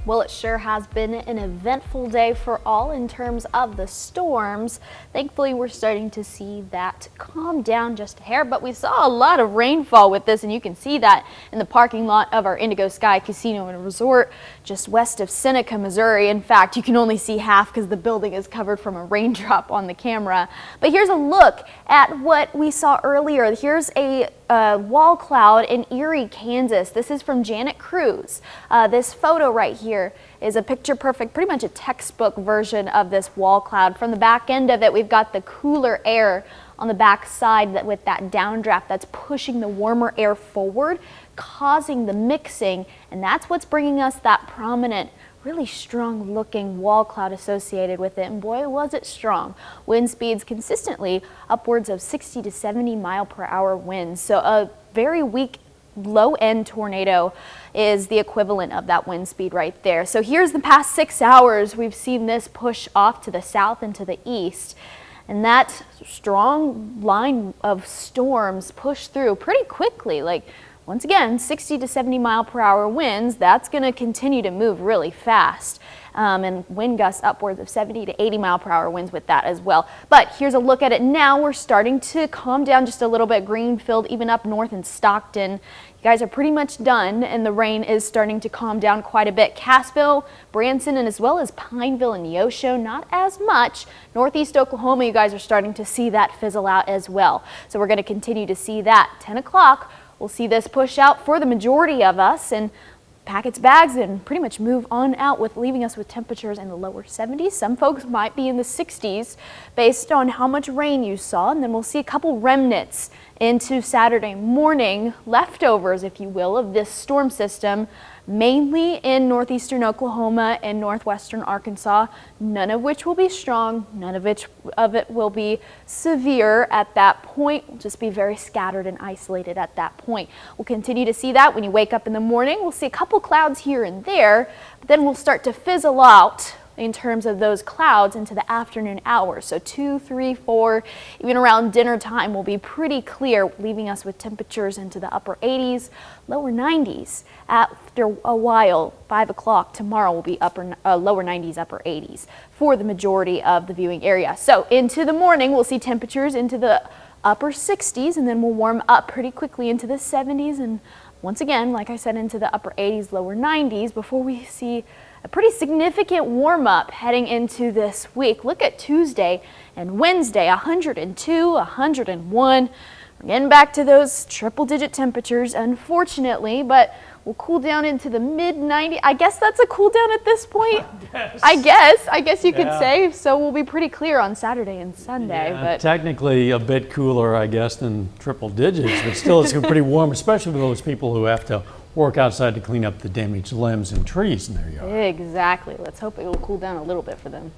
Well, it sure has been an eventful day for all in terms of the storms. Thankfully, we're starting to see that calm down just a hair, but we saw a lot of rainfall with this, and you can see that in the parking lot of our Indigo Sky Casino and Resort just west of Seneca, Missouri. In fact, you can only see half because the building is covered from a raindrop on the camera. But here's a look at what we saw earlier. Here's a wall cloud in Erie, Kansas. This is from Janet Cruz. This photo right here is a picture perfect, pretty much a textbook version of this wall cloud. From the back end of it, we've got the cooler air on the back side with that downdraft that's pushing the warmer air forward, causing the mixing, and that's what's bringing us that prominent, really strong looking wall cloud associated with it. And boy, was it strong. Wind speeds consistently upwards of 60 to 70 mile per hour winds. So a very weak low end tornado is the equivalent of that wind speed right there. So here's the past 6 hours. We've seen this push off to the south and to the east. And that strong line of storms push through pretty quickly. Like, once again, 60 to 70 mile per hour winds, that's going to continue to move really fast. And wind gusts upwards of 70 to 80 mile per hour winds with that as well. But here's a look at it now. We're starting to calm down just a little bit. Greenfield, even up north in Stockton. You guys are pretty much done, and the rain is starting to calm down quite a bit. Cassville, Branson, and as well as Pineville and Neosho, not as much. Northeast Oklahoma, you guys are starting to see that fizzle out as well. So we're going to continue to see that. 10 o'clock. We'll see this push out for the majority of us and pack its bags and pretty much move on out, with leaving us with temperatures in the lower 70s. Some folks might be in the 60s based on how much rain you saw, and then we'll see a couple remnants into Saturday morning, leftovers, if you will, of this storm system, mainly in northeastern Oklahoma and northwestern Arkansas, none of which will be strong, none of it will be severe at that point. We'll just be very scattered and isolated at that point. We'll continue to see that when you wake up in the morning. We'll see a couple clouds here and there, but then we'll start to fizzle out in terms of those clouds into the afternoon hours. So 2, 3, 4, even around dinner time will be pretty clear, leaving us with temperatures into the upper 80s, lower 90s. After a while, 5 o'clock tomorrow will be lower 90s, upper 80s for the majority of the viewing area. So into the morning, we'll see temperatures into the upper 60s, and then we'll warm up pretty quickly into the 70s, and once again, like I said, into the upper 80s, lower 90s before we see a pretty significant warm up heading into this week. Look at Tuesday and Wednesday, 102, 101. We're getting back to those triple digit temperatures, unfortunately, but we'll cool down into the mid 90s. I guess that's a cool down at this point. I guess you could say. So we'll be pretty clear on Saturday and Sunday. Yeah, but technically a bit cooler, I guess, than triple digits, but still it's pretty warm, especially for those people who have to work outside to clean up the damaged limbs and trees in their yard. exactly. Let's hope it will cool down a little bit for them.